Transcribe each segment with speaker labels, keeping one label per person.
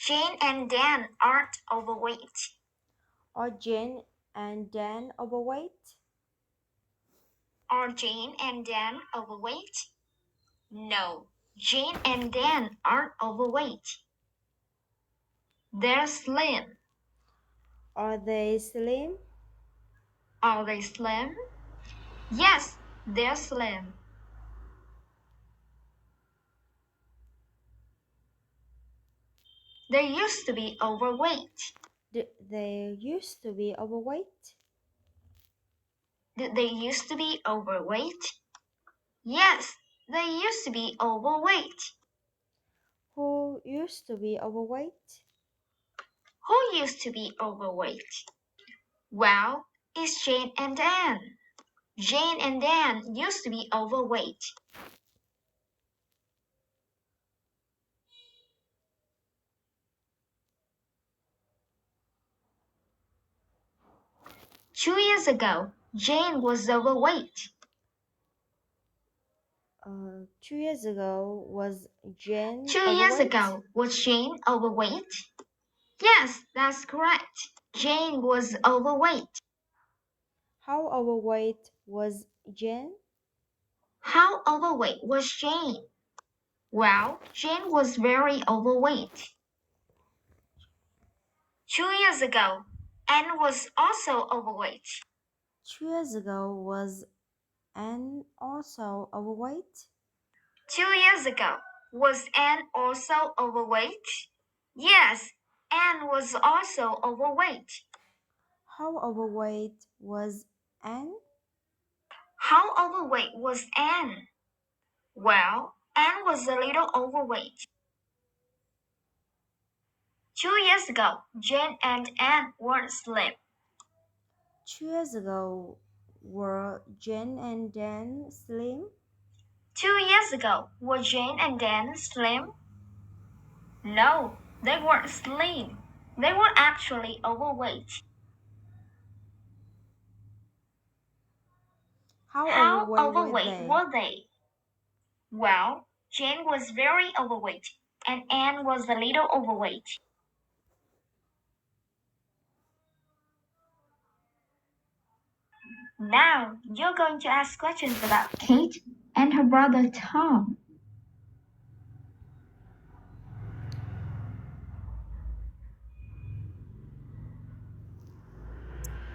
Speaker 1: Jane and Dan aren't overweight.
Speaker 2: Are Jane and Dan overweight?
Speaker 1: Are Jane and Dan overweight? No, Jane and Dan aren't overweight. They're slim.
Speaker 2: Are they slim?
Speaker 1: Are they slim? Yes, they're slim. They used to be overweight.
Speaker 2: Did they used to be overweight?
Speaker 1: Did they used to be overweight? Yes, they used to be overweight.
Speaker 2: Who used to be overweight?
Speaker 1: Who used to be overweight? Well, it's Jane and Dan. Jane and Dan used to be overweight. Two years ago, Jane was overweight.
Speaker 2: 2 years ago, was Jane
Speaker 1: 2 years
Speaker 2: overweight?
Speaker 1: ago, was Jane overweight? Yes, that's correct. Jane was overweight.
Speaker 2: How overweight was Jane?
Speaker 1: How overweight was Jane? Well, Jane was very overweight. 2 years ago, Anne was also overweight.
Speaker 2: 2 years ago, was Anne also overweight?
Speaker 1: 2 years ago, was Anne also overweight? Yes, Anne was also overweight.
Speaker 2: How overweight was Anne?
Speaker 1: How overweight was Anne? Well, Anne was a little overweight. 2 years ago, Jane and Anne weren't slim.
Speaker 2: 2 years ago, were Jane and Dan slim?
Speaker 1: 2 years ago, were Jane and Dan slim? No, they weren't slim. They were actually overweight.
Speaker 2: How
Speaker 1: How
Speaker 2: overweight
Speaker 1: overweight
Speaker 2: were they?
Speaker 1: were they? Well, Jane was very overweight, and Anne was a little overweight. Now, you're going to ask questions about Kate and her brother Tom.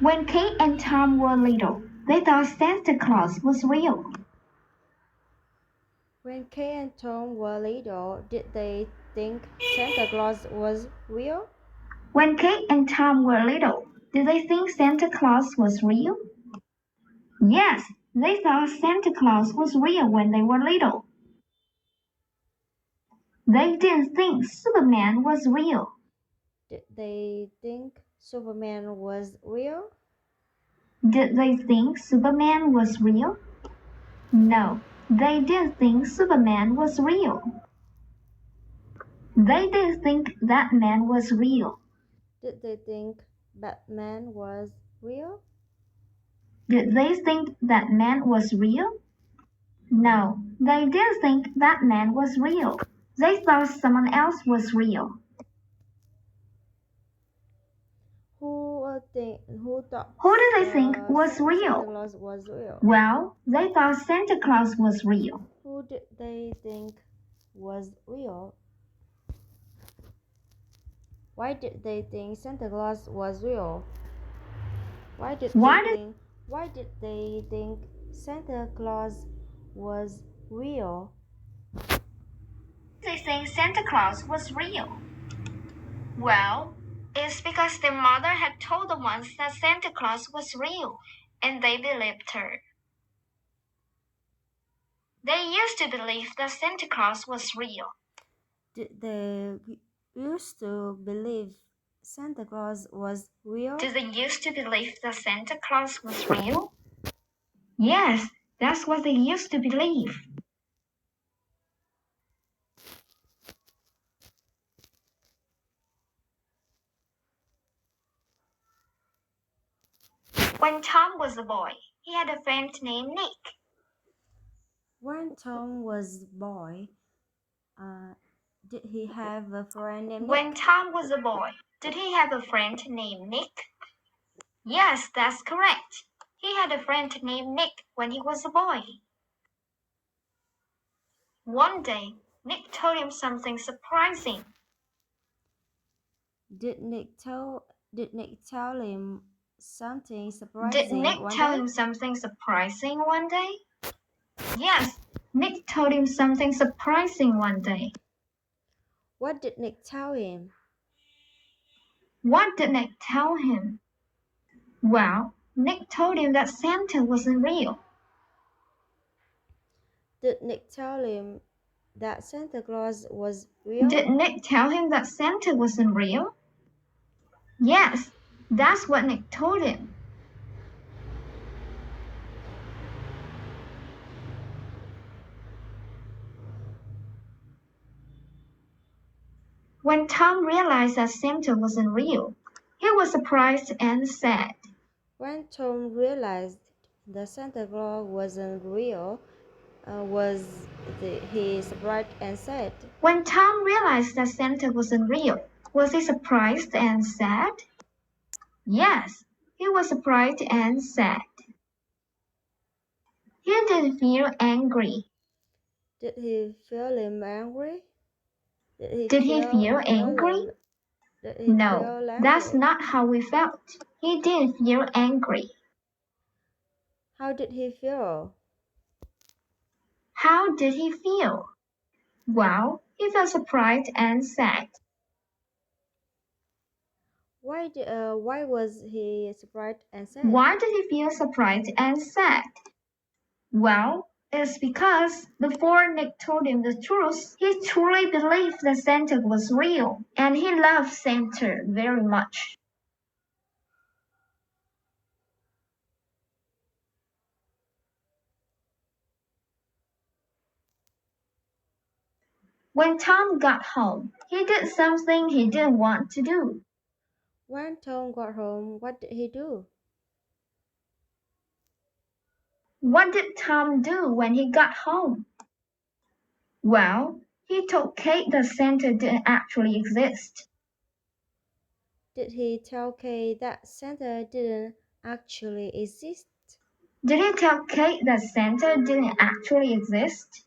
Speaker 1: When Kate and Tom were little, they thought Santa Claus was real.
Speaker 2: When Kay and Tom were little, did they think Santa Claus was real?
Speaker 1: When Kate and Tom were little, did they think Santa Claus was real? Yes, they thought Santa Claus was real when they were little. They didn't think Superman was real.
Speaker 2: Did they think Superman was real?
Speaker 1: Did they think Superman was real? No, they didn't think Superman was real. They didn't think that man was real.
Speaker 2: Did they think Batman was real?
Speaker 1: Did they think that man was real? No, they didn't think that man was real. They thought someone else was real.
Speaker 2: Who thought
Speaker 1: Who did they think was
Speaker 2: Santa
Speaker 1: real?
Speaker 2: Claus was real?
Speaker 1: Well, they thought Santa Claus was real.
Speaker 2: Who did they think was real? Why did they think Santa Claus was real? Why did they think Santa Claus was real?
Speaker 1: They think Santa Claus was real. Well, it's because their mother had told them once that Santa Claus was real, and they believed her. They used to believe that Santa Claus was real.
Speaker 2: Did they used to believe Santa Claus was real?
Speaker 1: Did they used to believe that Santa Claus was real? Yes, that's what they used to believe. When Tom was a boy, he had a friend named Nick.
Speaker 2: When Tom was a boy, Did he have a friend named Nick?
Speaker 1: When Tom was a boy, did he have a friend named Nick? Yes, that's correct. He had a friend named Nick when he was a boy. One day, Nick told him something surprising.
Speaker 2: Did Nick tell him something surprising
Speaker 1: Did Nick
Speaker 2: one
Speaker 1: tell
Speaker 2: day?
Speaker 1: him something surprising one day? Yes, Nick told him something surprising one day.
Speaker 2: What did Nick tell him?
Speaker 1: What did Nick tell him? Well, Nick told him that Santa wasn't real.
Speaker 2: Did Nick tell him that Santa Claus was real?
Speaker 1: Did Nick tell him that Santa wasn't real? Yes, that's what Nick told him. When Tom realized that Santa wasn't real, he was surprised and sad.
Speaker 2: When Tom realized that Santa Claus wasn't real, he surprised and sad?
Speaker 1: When Tom realized that Santa wasn't real, was he surprised and sad? Yes, he was surprised and sad. He didn't feel angry.
Speaker 2: Did he feel angry?
Speaker 1: Did he feel angry? No, that's not how we felt. He didn't feel angry.
Speaker 2: How did he feel?
Speaker 1: How did he feel? Well, he felt surprised and sad.
Speaker 2: Why was he surprised and sad?
Speaker 1: Why did he feel surprised and sad? Well, it's because before Nick told him the truth, he truly believed that Santa was real, and he loved Santa very much. When Tom got home, he did something he didn't want to do.
Speaker 2: When Tom got home, what did he do?
Speaker 1: What did Tom do when he got home? Well, he told Kate that Santa didn't actually exist.
Speaker 2: Did he tell Kate that Santa didn't actually exist?
Speaker 1: Did he tell Kate that Santa didn't actually exist?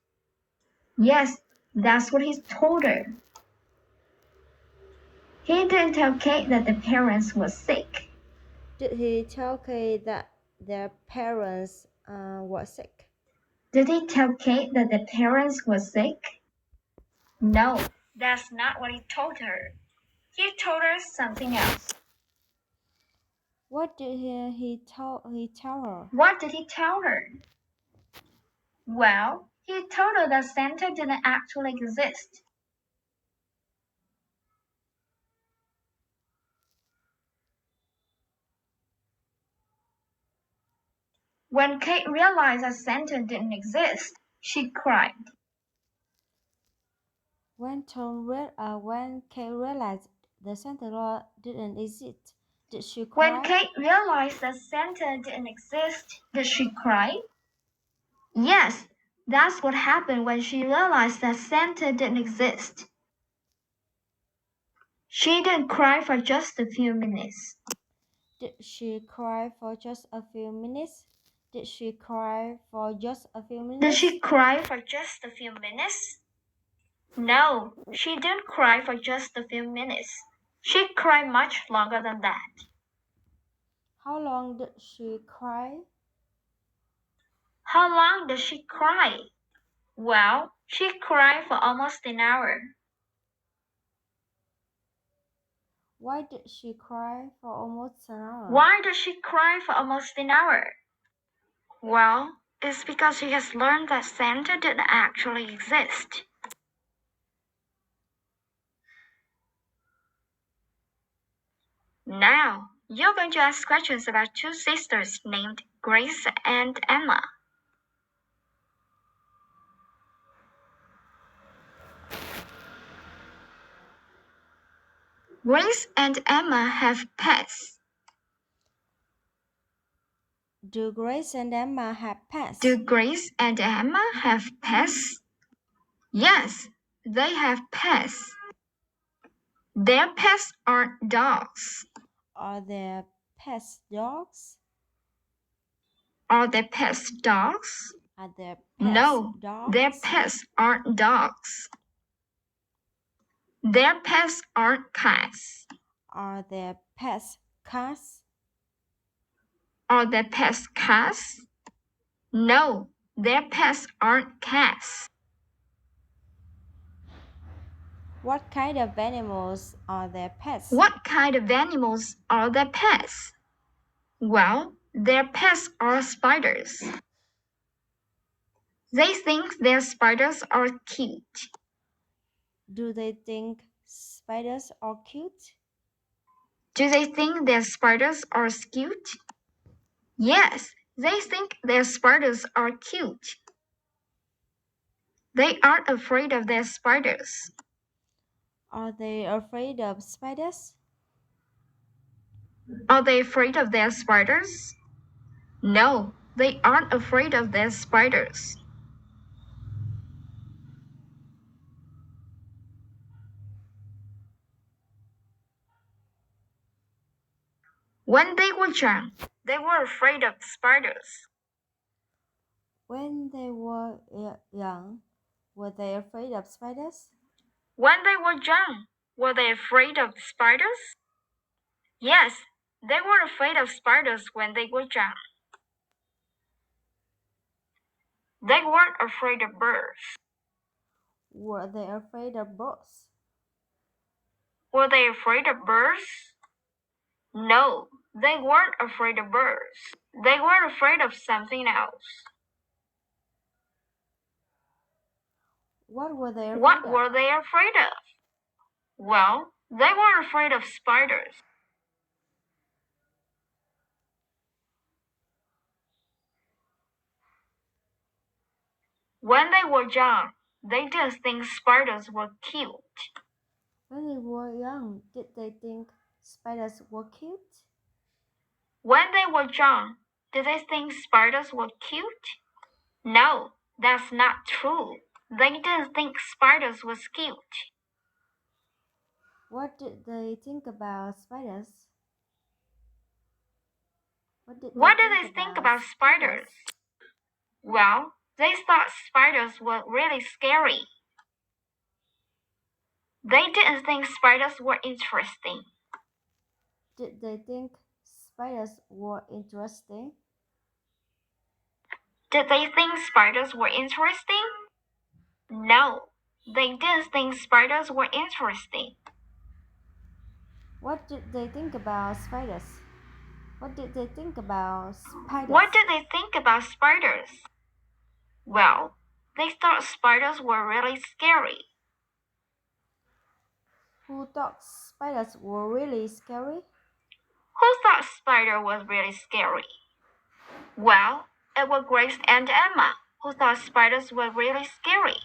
Speaker 1: Yes, that's what he told her. He didn't tell Kate that the parents were sick.
Speaker 2: Did he tell Kate that their parents were sick?
Speaker 1: Did he tell Kate that the parents were sick? No, that's not what he told her. He told her something else.
Speaker 2: What did he tell her?
Speaker 1: What did he tell her? Well, he told her that Santa didn't actually exist. When Kate realized that Santa didn't exist, she cried.
Speaker 2: When Kate realized that Santa Claus didn't exist, did she cry?
Speaker 1: When Kate realized that Santa didn't exist, did she cry? Yes, that's what happened when she realized that Santa didn't exist. She didn't cry for just a few minutes.
Speaker 2: Did she cry for just a few minutes? Did she cry for just a few minutes?
Speaker 1: Did she cry for just a few minutes? No, she didn't cry for just a few minutes. She cried much longer than that.
Speaker 2: How long did she cry?
Speaker 1: How long did she cry? Well, she cried for almost an hour.
Speaker 2: Why did she cry for almost an hour?
Speaker 1: Why did she cry for almost an hour? Well, it's because she has learned that Santa didn't actually exist. Now, you're going to ask questions about two sisters named Grace and Emma. Grace and Emma have pets.
Speaker 2: Do Grace and Emma have pets?
Speaker 1: Do Grace and Emma have pets? Yes, They have pets. Their pets aren't dogs.
Speaker 2: Are their pets dogs?
Speaker 1: Are their pets dogs?
Speaker 2: Are their pets
Speaker 1: No,
Speaker 2: dogs?
Speaker 1: their pets aren't dogs. Their pets aren't cats.
Speaker 2: Are their pets cats?
Speaker 1: Are their pets cats? No, their pets aren't cats.
Speaker 2: What kind of animals are their pets?
Speaker 1: What kind of animals are their pets? Well, their pets are spiders. They think their spiders are cute.
Speaker 2: Do they think spiders are cute?
Speaker 1: Do they think their spiders are cute? Yes, they think their spiders are cute. They aren't afraid of their spiders.
Speaker 2: Are they afraid of spiders?
Speaker 1: Are they afraid of their spiders? No, they aren't afraid of their spiders. When they were young, they were afraid of spiders.
Speaker 2: When they were young, were they afraid of spiders?
Speaker 1: When they were young, were they afraid of spiders? Yes, they were afraid of spiders when they were young. They weren't afraid of birds.
Speaker 2: Were they afraid of birds?
Speaker 1: Were they afraid of birds? No, they weren't afraid of birds. They were afraid of something else.
Speaker 2: What were they afraid
Speaker 1: What
Speaker 2: of?
Speaker 1: were they afraid of? Well, they were afraid of spiders. When they were young, they didn't think spiders were cute.
Speaker 2: When they were young, did they think spiders were cute?
Speaker 1: When they were young, did they think spiders were cute? No, that's not true. They didn't think spiders was cute.
Speaker 2: What did they think about spiders?
Speaker 1: What did they think about spiders? Well, they thought spiders were really scary. They didn't think spiders were interesting.
Speaker 2: Did they think spiders were interesting?
Speaker 1: Did they think spiders were interesting? No, they didn't think spiders were interesting.
Speaker 2: What did they think about spiders? What did they think about spiders?
Speaker 1: What did they think about spiders? Well, they thought spiders were really scary.
Speaker 2: Who thought spiders were really scary?
Speaker 1: Who thought spider was really scary? Well, it was Grace and Emma who thought spiders were really scary.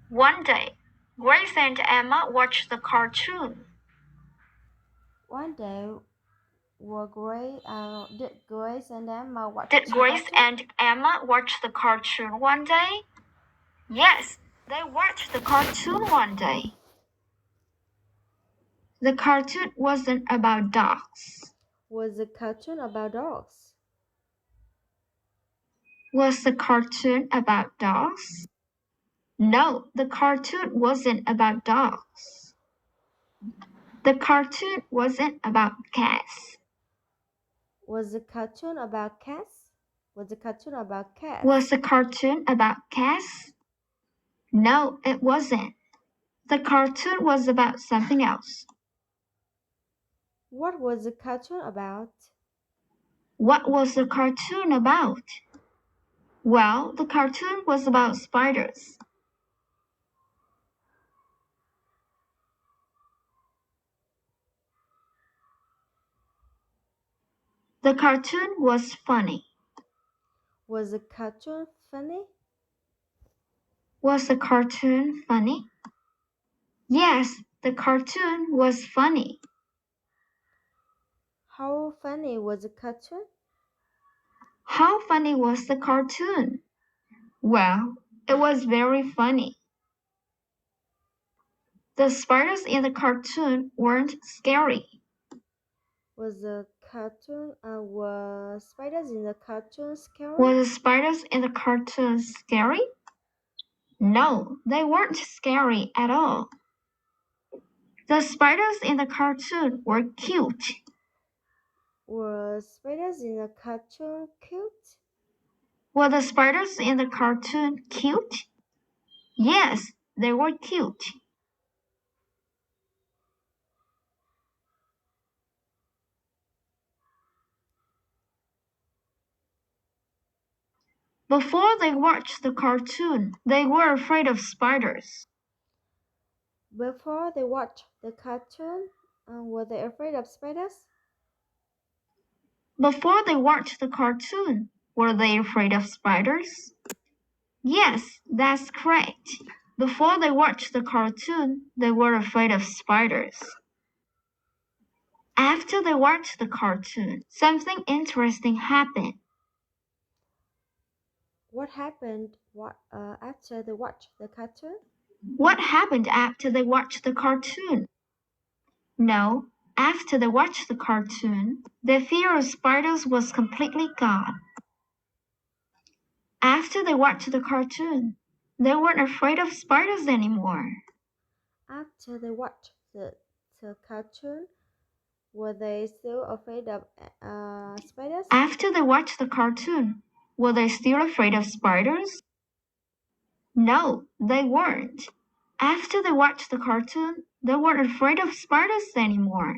Speaker 1: One day, Grace and Emma watched the cartoon.
Speaker 2: One day, did Grace and Emma watch
Speaker 1: Did
Speaker 2: the
Speaker 1: Grace
Speaker 2: cartoon?
Speaker 1: and Emma watch the cartoon one day? Yes, they watched the cartoon one day. The cartoon wasn't about dogs.
Speaker 2: Was the cartoon about dogs?
Speaker 1: Was the cartoon about dogs? No, the cartoon wasn't about dogs. The cartoon wasn't about cats.
Speaker 2: Was the cartoon about cats? Was the cartoon about cats?
Speaker 1: Was the cartoon about cats? No, it wasn't. The cartoon was about something else.
Speaker 2: What was the cartoon about?
Speaker 1: What was the cartoon about? Well, the cartoon was about spiders. The cartoon was funny.
Speaker 2: Was the cartoon funny?
Speaker 1: Was the cartoon funny? Yes, the cartoon was funny.
Speaker 2: How funny was the cartoon?
Speaker 1: How funny was the cartoon? Well, it was very funny. The spiders in the cartoon weren't scary.
Speaker 2: Were spiders in the cartoon scary?
Speaker 1: Were the spiders in the cartoon scary? No, they weren't scary at all. The spiders in the cartoon were cute.
Speaker 2: Were spiders in the cartoon cute?
Speaker 1: Were the spiders in the cartoon cute? Yes, they were cute. Before they watched the cartoon, they were afraid of spiders.
Speaker 2: Before they watched the cartoon, were they afraid of spiders?
Speaker 1: Before they watched the cartoon, were they afraid of spiders? Yes, that's correct. Before they watched the cartoon, they were afraid of spiders. After they watched the cartoon, something interesting happened.
Speaker 2: What happened after they watched the cartoon?
Speaker 1: What happened after they watched the cartoon? No, after they watched the cartoon, their fear of spiders was completely gone. After they watched the cartoon, they weren't afraid of spiders anymore.
Speaker 2: After they watched the cartoon, were they still afraid of spiders?
Speaker 1: After they watched the cartoon, were they still afraid of spiders? No, they weren't. After they watched the cartoon, they weren't afraid of spiders anymore.